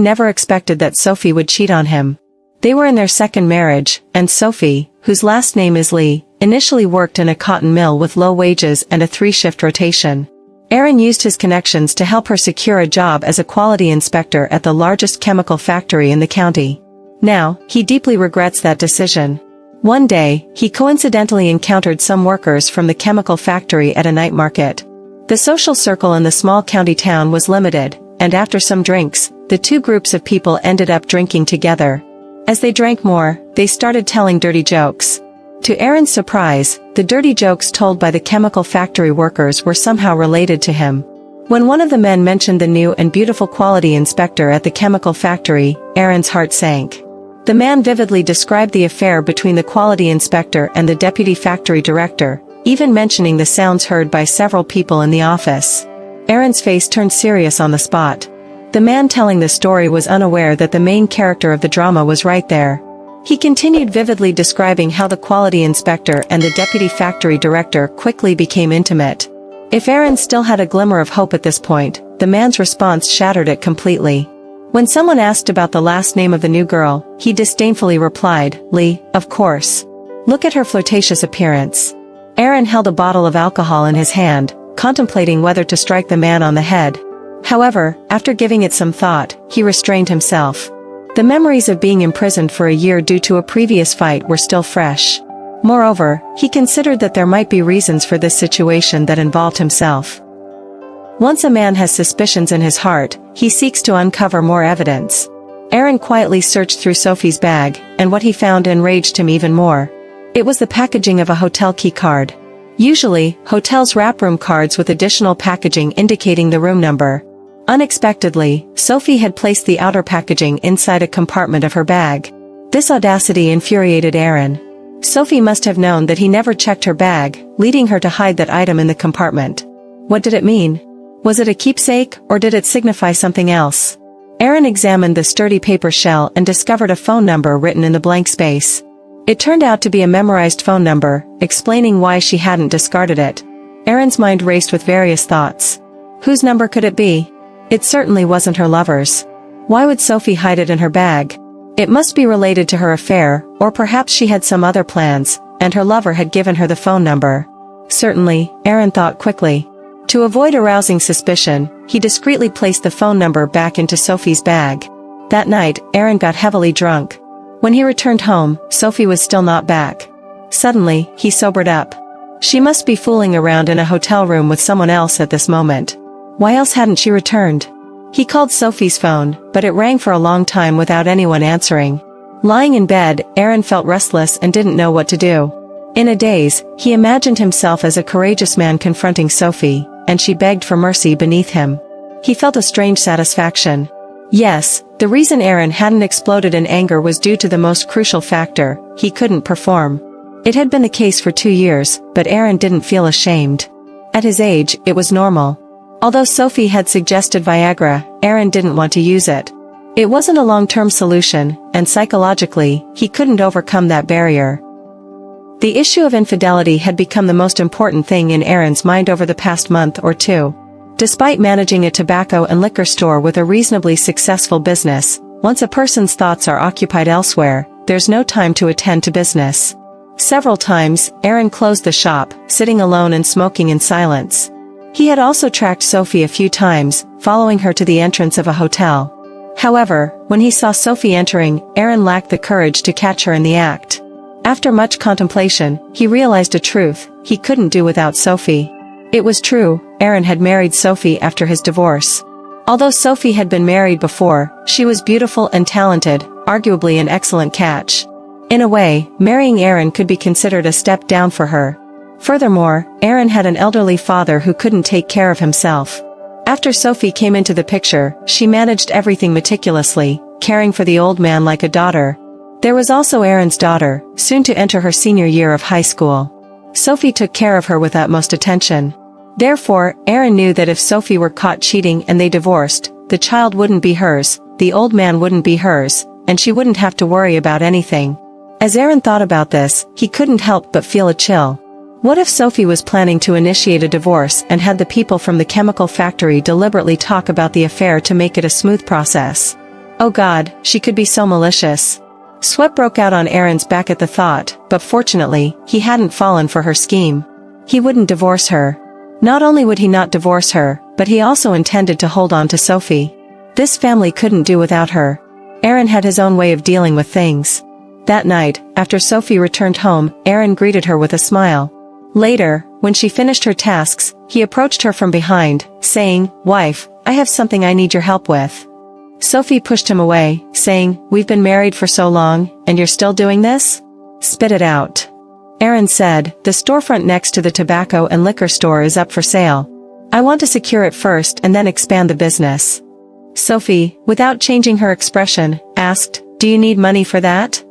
Aaron never expected that Sophie would cheat on him. They were in their second marriage, and Sophie, whose last name is Lee, initially worked in a cotton mill with low wages and a 3-shift rotation. Aaron used his connections to help her secure a job as a quality inspector at the largest chemical factory in the county. Now, he deeply regrets that decision. One day, he coincidentally encountered some workers from the chemical factory at a night market. The social circle in the small county town was limited, and after some drinks, the two groups of people ended up drinking together. As they drank more, they started telling dirty jokes. To Aaron's surprise, the dirty jokes told by the chemical factory workers were somehow related to him. When one of the men mentioned the new and beautiful quality inspector at the chemical factory, Aaron's heart sank. The man vividly described the affair between the quality inspector and the deputy factory director, even mentioning the sounds heard by several people in the office. Aaron's face turned serious on the spot. The man telling the story was unaware that the main character of the drama was right there. He continued vividly describing how the quality inspector and the deputy factory director quickly became intimate. If Aaron still had a glimmer of hope at this point, the man's response shattered it completely. When someone asked about the last name of the new girl, he disdainfully replied, "Lee, of course. Look at her flirtatious appearance." Aaron held a bottle of alcohol in his hand, contemplating whether to strike the man on the head. However, after giving it some thought, he restrained himself. The memories of being imprisoned for a year due to a previous fight were still fresh. Moreover, he considered that there might be reasons for this situation that involved himself. Once a man has suspicions in his heart, he seeks to uncover more evidence. Aaron quietly searched through Sophie's bag, and what he found enraged him even more. It was the packaging of a hotel key card. Usually, hotels wrap room cards with additional packaging indicating the room number. Unexpectedly, Sophie had placed the outer packaging inside a compartment of her bag. This audacity infuriated Aaron. Sophie must have known that he never checked her bag, leading her to hide that item in the compartment. What did it mean? Was it a keepsake, or did it signify something else? Aaron examined the sturdy paper shell and discovered a phone number written in the blank space. It turned out to be a memorized phone number, explaining why she hadn't discarded it. Aaron's mind raced with various thoughts. Whose number could it be? It certainly wasn't her lover's. Why would Sophie hide it in her bag? It must be related to her affair, or perhaps she had some other plans, and her lover had given her the phone number. Certainly, Aaron thought quickly. To avoid arousing suspicion, he discreetly placed the phone number back into Sophie's bag. That night, Aaron got heavily drunk. When he returned home, Sophie was still not back. Suddenly, he sobered up. She must be fooling around in a hotel room with someone else at this moment. Why else hadn't she returned? He called Sophie's phone, but it rang for a long time without anyone answering. Lying in bed, Aaron felt restless and didn't know what to do. In a daze, he imagined himself as a courageous man confronting Sophie, and she begged for mercy beneath him. He felt a strange satisfaction. Yes, the reason Aaron hadn't exploded in anger was due to the most crucial factor: he couldn't perform. It had been the case for 2 years, but Aaron didn't feel ashamed. At his age, it was normal. Although Sophie had suggested Viagra, Aaron didn't want to use it. It wasn't a long-term solution, and psychologically, he couldn't overcome that barrier. The issue of infidelity had become the most important thing in Aaron's mind over the past month or two. Despite managing a tobacco and liquor store with a reasonably successful business, once a person's thoughts are occupied elsewhere, there's no time to attend to business. Several times, Aaron closed the shop, sitting alone and smoking in silence. He had also tracked Sophie a few times, following her to the entrance of a hotel. However, when he saw Sophie entering, Aaron lacked the courage to catch her in the act. After much contemplation, he realized a truth: he couldn't do without Sophie. It was true, Aaron had married Sophie after his divorce. Although Sophie had been married before, she was beautiful and talented, arguably an excellent catch. In a way, marrying Aaron could be considered a step down for her. Furthermore, Aaron had an elderly father who couldn't take care of himself. After Sophie came into the picture, she managed everything meticulously, caring for the old man like a daughter. There was also Aaron's daughter, soon to enter her senior year of high school. Sophie took care of her with utmost attention. Therefore, Aaron knew that if Sophie were caught cheating and they divorced, the child wouldn't be hers, the old man wouldn't be hers, and she wouldn't have to worry about anything. As Aaron thought about this, he couldn't help but feel a chill. What if Sophie was planning to initiate a divorce and had the people from the chemical factory deliberately talk about the affair to make it a smooth process? Oh God, she could be so malicious. Sweat broke out on Aaron's back at the thought, but fortunately, he hadn't fallen for her scheme. He wouldn't divorce her. Not only would he not divorce her, but he also intended to hold on to Sophie. This family couldn't do without her. Aaron had his own way of dealing with things. That night, after Sophie returned home, Aaron greeted her with a smile. Later, when she finished her tasks, he approached her from behind, saying, "Wife, I have something I need your help with." Sophie pushed him away, saying, "We've been married for so long, and you're still doing this? Spit it out." Aaron said, "The storefront next to the tobacco and liquor store is up for sale. I want to secure it first and then expand the business." Sophie, without changing her expression, asked, "Do you need money for that?"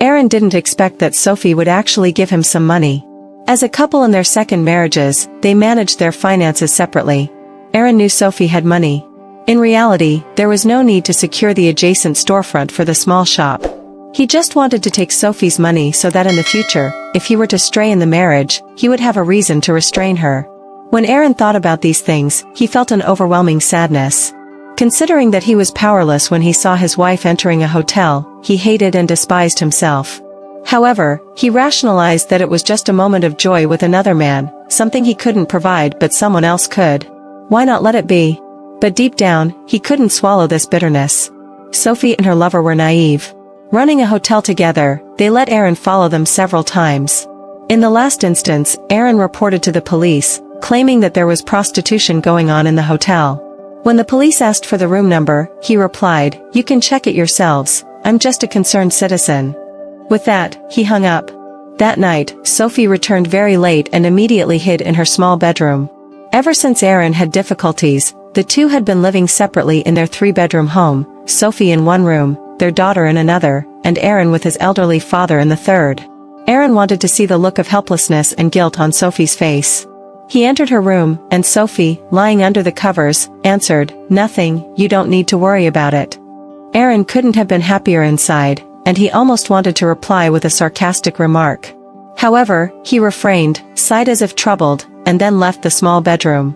Aaron didn't expect that Sophie would actually give him some money. As a couple in their second marriages, they managed their finances separately. Aaron knew Sophie had money. In reality, there was no need to secure the adjacent storefront for the small shop. He just wanted to take Sophie's money so that in the future, if he were to stray in the marriage, he would have a reason to restrain her. When Aaron thought about these things, he felt an overwhelming sadness. Considering that he was powerless when he saw his wife entering a hotel, he hated and despised himself. However, he rationalized that it was just a moment of joy with another man, something he couldn't provide but someone else could. Why not let it be? But deep down, he couldn't swallow this bitterness. Sophie and her lover were naive. Running a hotel together, they let Aaron follow them several times. In the last instance, Aaron reported to the police, claiming that there was prostitution going on in the hotel. When the police asked for the room number, he replied, "You can check it yourselves, I'm just a concerned citizen." With that, he hung up. That night, Sophie returned very late and immediately hid in her small bedroom. Ever since Aaron had difficulties, the two had been living separately in their 3-bedroom home, Sophie in one room, their daughter in another, and Aaron with his elderly father in the third. Aaron wanted to see the look of helplessness and guilt on Sophie's face. He entered her room, and Sophie, lying under the covers, answered, "Nothing, you don't need to worry about it." Aaron couldn't have been happier inside, and he almost wanted to reply with a sarcastic remark. However, he refrained, sighed as if troubled, and then left the small bedroom.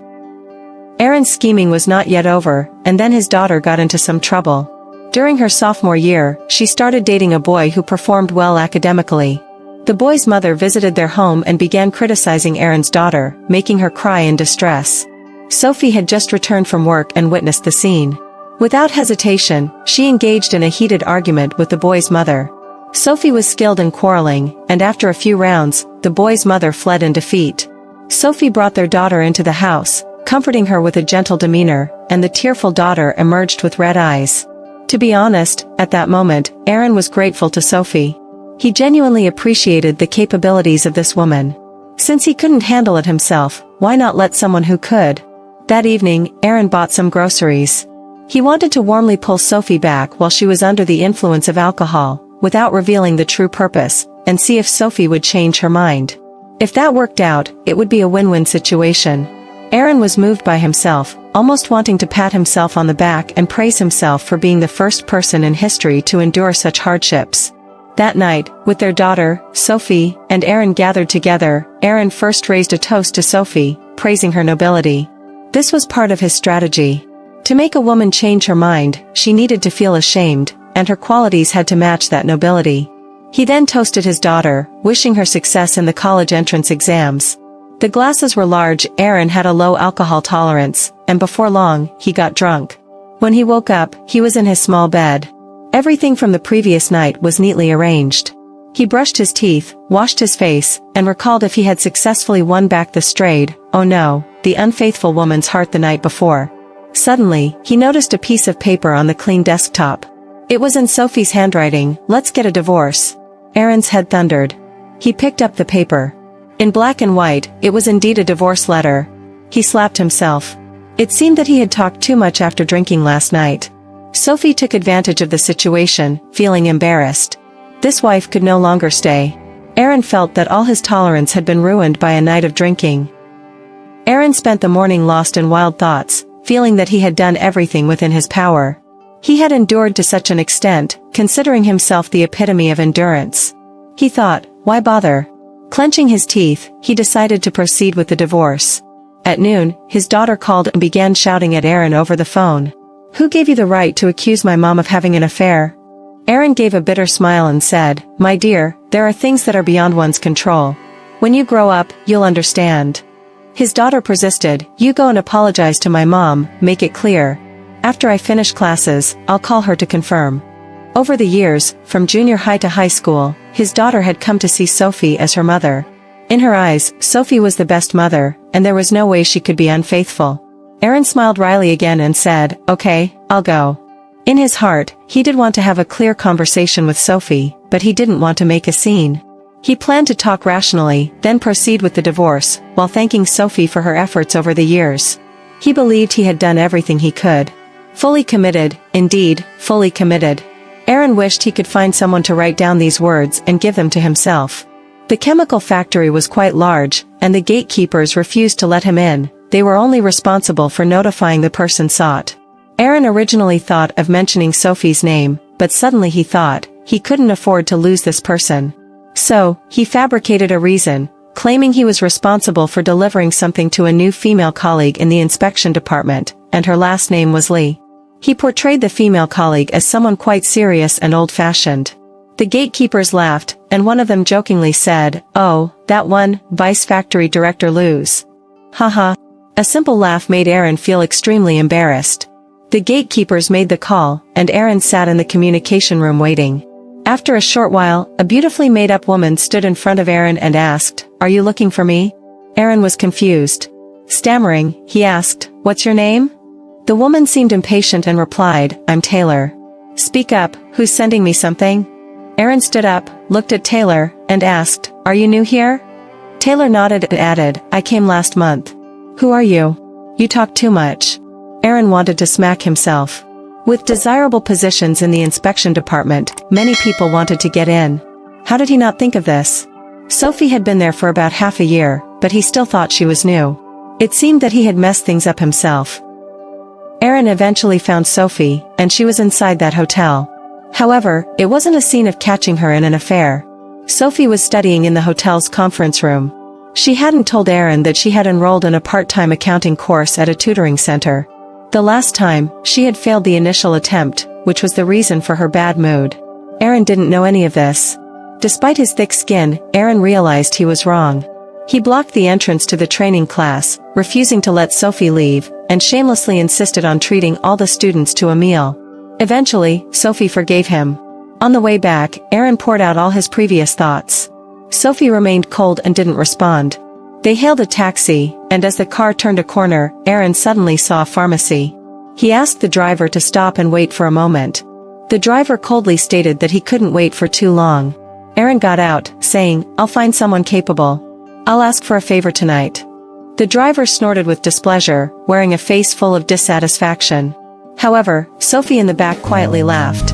Aaron's scheming was not yet over, and then his daughter got into some trouble. During her sophomore year, she started dating a boy who performed well academically. The boy's mother visited their home and began criticizing Aaron's daughter, making her cry in distress. Sophie had just returned from work and witnessed the scene. Without hesitation, she engaged in a heated argument with the boy's mother. Sophie was skilled in quarreling, and after a few rounds, the boy's mother fled in defeat. Sophie brought their daughter into the house, comforting her with a gentle demeanor, and the tearful daughter emerged with red eyes. To be honest, at that moment, Aaron was grateful to Sophie. He genuinely appreciated the capabilities of this woman. Since he couldn't handle it himself, why not let someone who could? That evening, Aaron bought some groceries. He wanted to warmly pull Sophie back while she was under the influence of alcohol, without revealing the true purpose, and see if Sophie would change her mind. If that worked out, it would be a win-win situation. Aaron was moved by himself, almost wanting to pat himself on the back and praise himself for being the first person in history to endure such hardships. That night, with their daughter, Sophie, and Aaron gathered together, Aaron first raised a toast to Sophie, praising her nobility. This was part of his strategy. To make a woman change her mind, she needed to feel ashamed, and her qualities had to match that nobility. He then toasted his daughter, wishing her success in the college entrance exams. The glasses were large. Aaron had a low alcohol tolerance, and before long, he got drunk. When he woke up, he was in his small bed. Everything from the previous night was neatly arranged. He brushed his teeth, washed his face, and recalled if he had successfully won back the strayed, oh no, the unfaithful woman's heart the night before. Suddenly, he noticed a piece of paper on the clean desktop. It was in Sophie's handwriting, "Let's get a divorce." Aaron's head thundered. He picked up the paper. In black and white, it was indeed a divorce letter. He slapped himself. It seemed that he had talked too much after drinking last night. Sophie took advantage of the situation, feeling embarrassed. This wife could no longer stay. Aaron felt that all his tolerance had been ruined by a night of drinking. Aaron spent the morning lost in wild thoughts, feeling that he had done everything within his power. He had endured to such an extent, considering himself the epitome of endurance. He thought, why bother? Clenching his teeth, he decided to proceed with the divorce. At noon, his daughter called and began shouting at Aaron over the phone. Who gave you the right to accuse my mom of having an affair? Aaron gave a bitter smile and said, My dear, there are things that are beyond one's control. When you grow up, you'll understand. His daughter persisted, You go and apologize to my mom, make it clear. After I finish classes, I'll call her to confirm. Over the years, from junior high to high school, his daughter had come to see Sophie as her mother. In her eyes, Sophie was the best mother, and there was no way she could be unfaithful. Aaron smiled wryly again and said, Okay, I'll go. In his heart, he did want to have a clear conversation with Sophie, but he didn't want to make a scene. He planned to talk rationally, then proceed with the divorce, while thanking Sophie for her efforts over the years. He believed he had done everything he could. Fully committed, indeed, fully committed. Aaron wished he could find someone to write down these words and give them to himself. The chemical factory was quite large, and the gatekeepers refused to let him in. They were only responsible for notifying the person sought. Aaron originally thought of mentioning Sophie's name, but suddenly he thought, he couldn't afford to lose this person. So, he fabricated a reason, claiming he was responsible for delivering something to a new female colleague in the inspection department, and her last name was Lee. He portrayed the female colleague as someone quite serious and old-fashioned. The gatekeepers laughed, and one of them jokingly said, Oh, that one, Vice Factory Director Luz. Haha. A simple laugh made Aaron feel extremely embarrassed. The gatekeepers made the call, and Aaron sat in the communication room waiting. After a short while, a beautifully made-up woman stood in front of Aaron and asked, Are you looking for me? Aaron was confused. Stammering, he asked, What's your name? The woman seemed impatient and replied, I'm Taylor. Speak up, who's sending me something? Aaron stood up, looked at Taylor, and asked, Are you new here? Taylor nodded and added, I came last month. Who are you? You talk too much. Aaron wanted to smack himself. With desirable positions in the inspection department, many people wanted to get in. How did he not think of this? Sophie had been there for about half a year, but he still thought she was new. It seemed that he had messed things up himself. Aaron eventually found Sophie, and she was inside that hotel. However, it wasn't a scene of catching her in an affair. Sophie was studying in the hotel's conference room. She hadn't told Aaron that she had enrolled in a part-time accounting course at a tutoring center. The last time, she had failed the initial attempt, which was the reason for her bad mood. Aaron didn't know any of this. Despite his thick skin, Aaron realized he was wrong. He blocked the entrance to the training class, refusing to let Sophie leave, and shamelessly insisted on treating all the students to a meal. Eventually, Sophie forgave him. On the way back, Aaron poured out all his previous thoughts. Sophie remained cold and didn't respond. They hailed a taxi, and as the car turned a corner, Aaron suddenly saw a pharmacy. He asked the driver to stop and wait for a moment. The driver coldly stated that he couldn't wait for too long. Aaron got out, saying, I'll find someone capable. I'll ask for a favor tonight. The driver snorted with displeasure, wearing a face full of dissatisfaction. However, Sophie in the back quietly laughed.